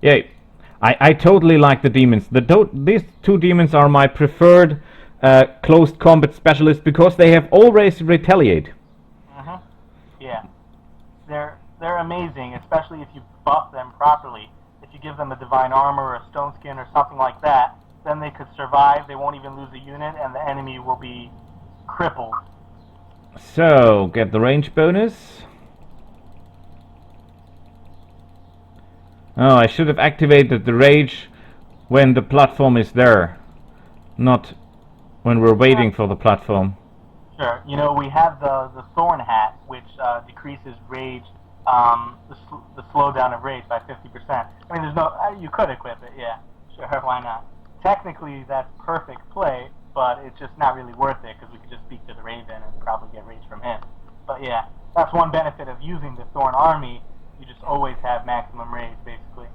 Yay. I totally like the demons. These two demons are my preferred closed combat specialists because they have always retaliate. Mhm. Yeah. They're amazing, especially if you buff them properly. If you give them a divine armor or a stone skin or something like that, then they could survive. They won't even lose a unit, and the enemy will be crippled. So, get the range bonus. Oh, I should have activated the rage when the platform is there, not when we're waiting for the platform. Sure. You know, we have the Thorn Hat, which decreases rage, the slowdown of rage by 50%. I mean, there's no... you could equip it, yeah. Sure, why not? Technically, that's perfect play, but it's just not really worth it, because we could just speak to the Raven and probably get rage from him. But yeah, that's one benefit of using the Thorn Army. You just always have maximum rage, basically.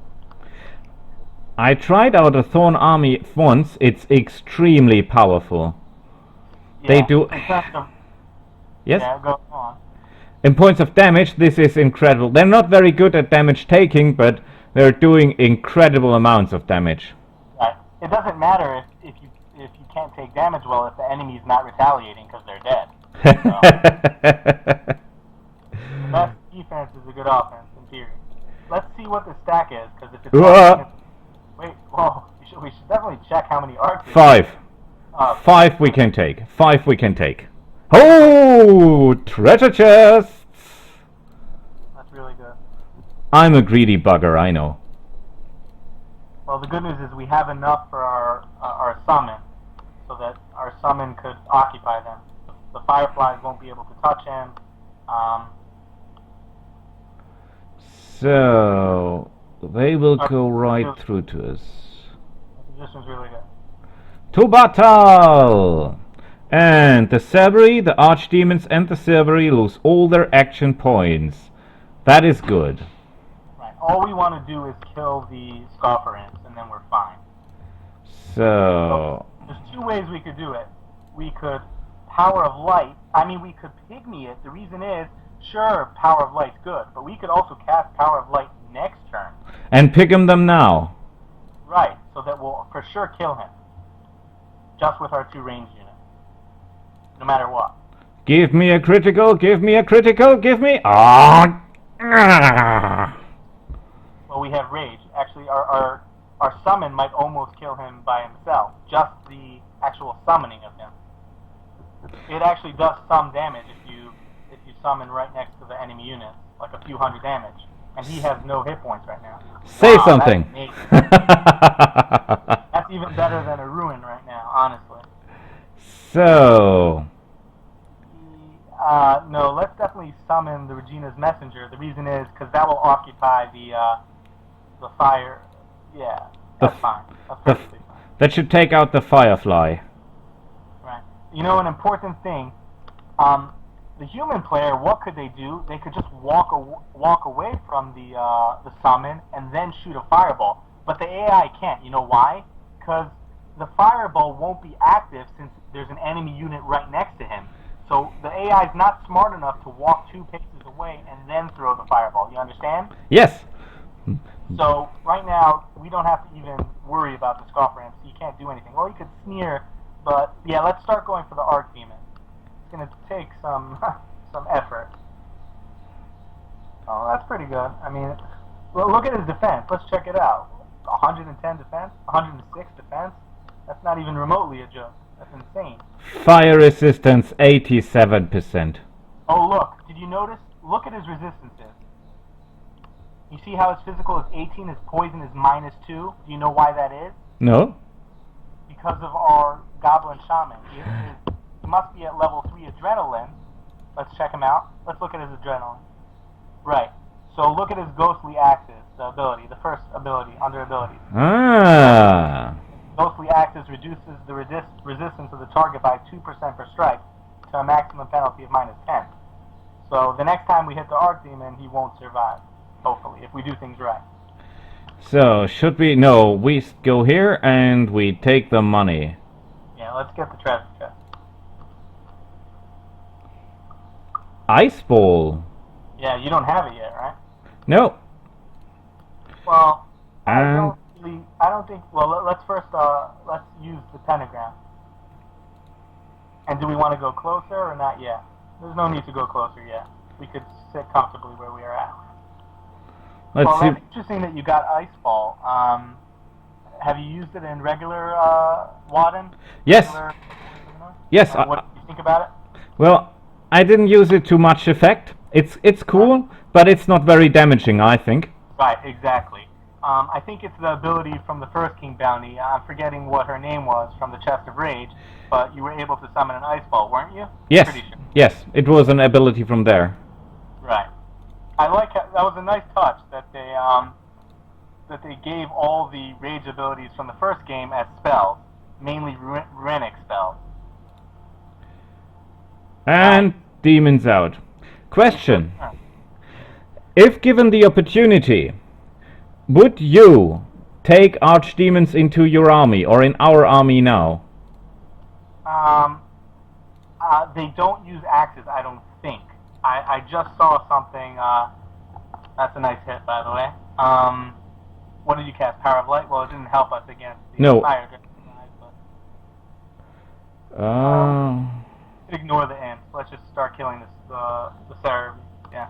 I tried out a Thorn Army once. It's extremely powerful. Yeah, They do. in terms of, Yes? yeah, go on. In points of damage, this is incredible. They're not very good at damage taking, but they're doing incredible amounts of damage. Right. It doesn't matter if you can't take damage well if the enemy's not retaliating because they're dead. So, the best defense is a good offense in theory. Let's see what the stack is, because if it's wait, whoa, we should definitely check how many arcs. 5. 5 we can take. 5 we can take. Oh, treasure chests! That's really good. I'm a greedy bugger, I know. Well, the good news is we have enough for our summon, so that our summon could occupy them. The fireflies won't be able to touch him. So they will go right through to us. The position's really good. To battle! And the Cerberus, the Archdemons, and the Cerberus lose all their action points. That is good. Right. All we want to do is kill the Scoffer Imps, and then we're fine. So There's two ways we could do it. We could Power of Light. I mean, we could Pygmy it. The reason is, sure, Power of Light's good, but we could also cast Power of Light next turn. and pick 'em them now. Right, so that we'll for sure kill him. Just with our 2 ranged units. No matter what. Give me a critical, give me a critical, give me. Ah! Well, we have Rage. Actually, our summon might almost kill him by himself. Just the actual summoning of him. It actually does some damage if you summon right next to the enemy unit, like a few hundred damage. And he has no hit points right now. Say Wow, something. That's even better than a Ruin right now, honestly. So, No, let's definitely summon the Regina's Messenger. The reason is because that will occupy the fire. Yeah, that's fine. That's perfectly fine. that should take out the Firefly. Right. You know, an important thing. The human player, what could they do? They could just walk away from the summon and then shoot a fireball. But the AI can't. You know why? Because the fireball won't be active since there's an enemy unit right next to him. So the AI is not smart enough to walk 2 paces away and then throw the fireball. You understand? Yes. So right now we don't have to even worry about the Scoffer Imps. You can't do anything. Well, you could sneer, but yeah, let's start going for the Archdemon. It's gonna take some effort. Oh, that's pretty good. I mean, look at his defense. Let's check it out. 110 defense, 106 defense. That's not even remotely a joke. That's insane. Fire resistance 87%. Oh, look. Did you notice? Look at his resistances. You see how his physical is 18, his poison is -2? Do you know why that is? No? Because of our Goblin Shaman. He must be at level 3 Adrenaline. Let's check him out. Let's look at his Adrenaline. Right. So look at his Ghostly Axis, the ability, the first ability, under abilities. Ah. Ghostly Axis reduces the resistance of the target by 2% per strike to a maximum penalty of -10. So the next time we hit the Archdemon, he won't survive. Hopefully, if we do things right. So, should we... No, we go here and we take the money. Yeah, let's get the treasure chest. Ice Ball. Yeah, you don't have it yet, right? No. Well, And I don't think. Well, let's first let's use the pentagram. And do we want to go closer or not yet? There's no need to go closer yet. We could sit comfortably where we are at. let's Well, see. that's interesting that you got Ice Ball. Have you used it in regular Wadden? Yes. Regular, Yes. what do you think about it? Well, I didn't use it to much effect. It's cool, but it's not very damaging, I think. Right, exactly. I think it's the ability from the first King Bounty. I'm forgetting what her name was from the Chest of Rage, but you were able to summon an Ice Ball, weren't you? Yes. Pretty sure. Yes, it was an ability from there. Right. I like that was a nice touch that they gave all the rage abilities from the first game as spells, mainly runic spells. And demons out. Question. If given the opportunity, would you take archdemons into your army or in our army now? They don't use axes, I don't think. I just saw something. That's a nice hit, by the way. What did you cast? Power of Light? Well, it didn't help us against the fire guys, but ignore the imps. Let's just start killing the Cerebi. Yeah.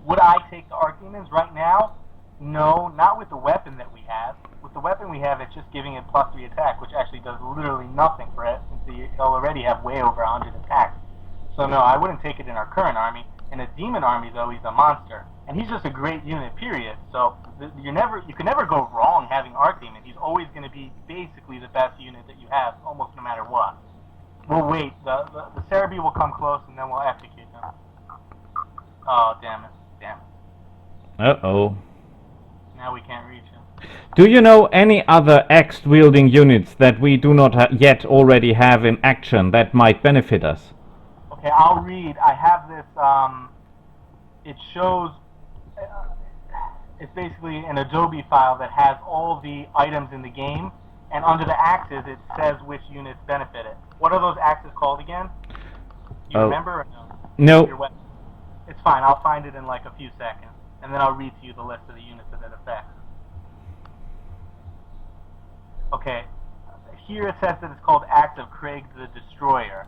Would I take the Archdemons right now? No, not with the weapon that we have. With the weapon we have, it's just giving it +3 attack, which actually does literally nothing for it, since they already have way over 100 attacks. So no, I wouldn't take it in our current army. In a demon army, though, he's a monster, and he's just a great unit, period. So you can never go wrong having Archdemon. He's always going to be basically the best unit that you have, almost no matter what. We'll wait. The Cerebi will come close, and then we'll execute him. Oh, damn it. Uh-oh. Now we can't reach him. Do you know any other axe-wielding units that we do not yet already have in action that might benefit us? Okay, I'll read. I have this, it shows, it's basically an Adobe file that has all the items in the game, and under the axes it says which units benefit it. What are those axes called again? Do you remember or no? No. It's fine, I'll find it in like a few seconds, and then I'll read to you the list of the units that it affects. Okay, here it says that it's called Axe of Craig the Destroyer.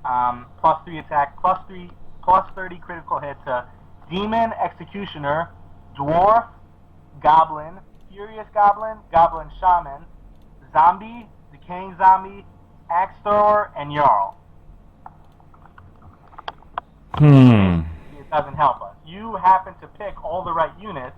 +3 attack, +30 critical hit to Demon, Executioner, Dwarf, Goblin, Furious Goblin, Goblin Shaman, Zombie, Decaying Zombie, Axe Thrower, and Jarl. It doesn't help us. You happen to pick all the right units.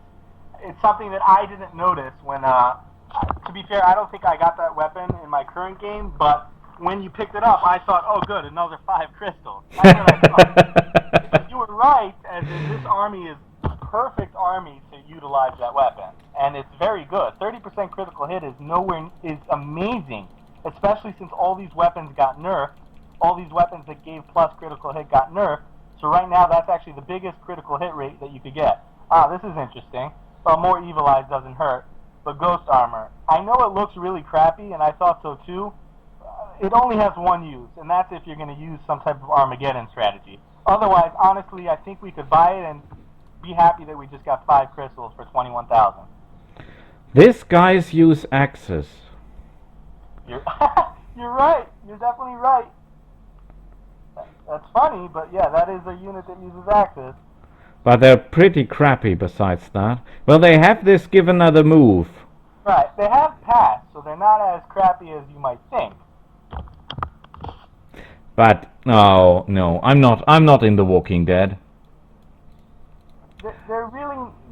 It's something that I didn't notice when, to be fair, I don't think I got that weapon in my current game, but when you picked it up, I thought, oh good, another 5 crystals. That's what I thought. But you were right, as in this army is the perfect army to utilize that weapon. And it's very good. 30% critical hit is amazing, especially since all these weapons got nerfed. All these weapons that gave plus critical hit got nerfed. So right now, that's actually the biggest critical hit rate that you could get. This is interesting. Well, more Evil Eyes doesn't hurt. But Ghost Armor. I know it looks really crappy, and I thought so too. It only has one use, and that's if you're going to use some type of Armageddon strategy. Otherwise, honestly, I think we could buy it and be happy that we just got 5 crystals for 21,000. These guys use axes. You're right. You're definitely right. That's funny, but yeah, that is a unit that uses axes. But they're pretty crappy besides that. Well, they have this give another move. Right, they have pass, so they're not as crappy as you might think. But no, I'm not in The Walking Dead. They're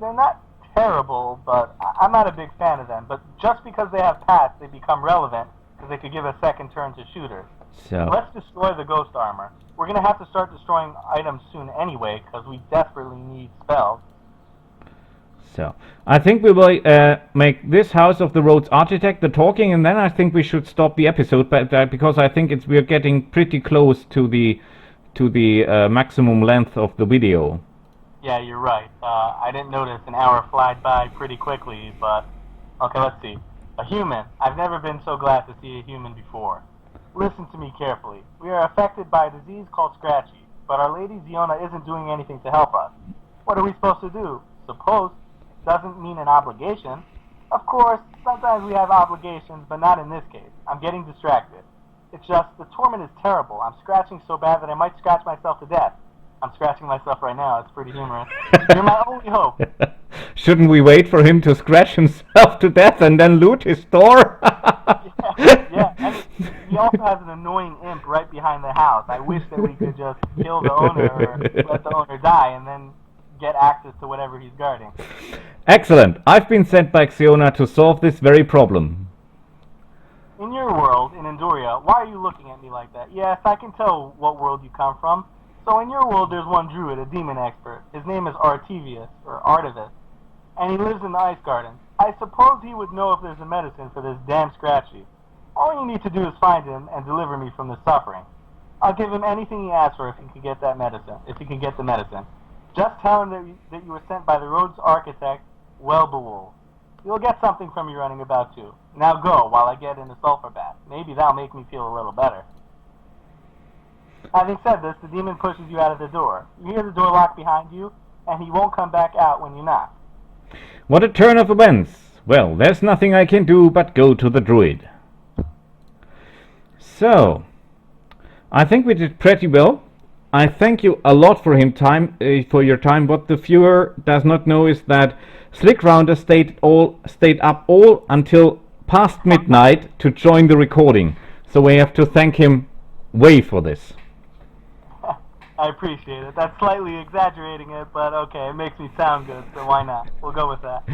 not terrible, but I'm not a big fan of them. But just because they have pass, they become relevant because they could give a second turn to shooters. So let's destroy the Ghost Armor. We're going to have to start destroying items soon anyway, because we desperately need spells. So, I think we will make this House of the Roads Architect the talking, and then I think we should stop the episode, because I think we're getting pretty close to the maximum length of the video. Yeah, you're right. I didn't notice an hour flied by pretty quickly, but okay, let's see. A human. I've never been so glad to see a human before. Listen to me carefully. We are affected by a disease called Scratchy, but Our Lady Ziona isn't doing anything to help us. What are we supposed to do? Supposed doesn't mean an obligation. Of course, sometimes we have obligations, but not in this case. I'm getting distracted. It's just, the torment is terrible. I'm scratching so bad that I might scratch myself to death. I'm scratching myself right now. It's pretty humorous. You're my only hope. Shouldn't we wait for him to scratch himself to death and then loot his store? Yeah. I mean, he also has an annoying imp right behind the house. I wish that we could just kill the owner or let the owner die and then get access to whatever he's guarding. Excellent. I've been sent by Xiona to solve this very problem. In your world, in Enduria, why are you looking at me like that? Yes, I can tell what world you come from. So in your world, there's one druid, a demon expert. His name is Artevius, or Artevis, and he lives in the Ice Garden. I suppose he would know if there's a medicine for this damn Scratchy. All you need to do is find him and deliver me from the suffering. I'll give him anything he asks for if he can get that medicine. If he can get the medicine. Just tell him that you were sent by the Rhodes architect, Welbewool. You'll get something from you running about too. Now go while I get in the sulfur bath. Maybe that'll make me feel a little better. Having said this, the demon pushes you out of the door. You hear the door lock behind you, and he won't come back out when you knock. What a turn of events! Well, there's nothing I can do but go to the druid. So, I think we did pretty well. I thank you a lot for your time. What the viewer does not know is that Slick Rounder stayed up all until past midnight to join the recording. So we have to thank him way for this. I appreciate it. That's slightly exaggerating it, but okay, it makes me sound good, so why not? We'll go with that.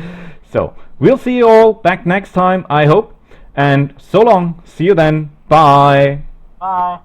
So, we'll see you all back next time, I hope. And so long. See you then. Bye. Bye.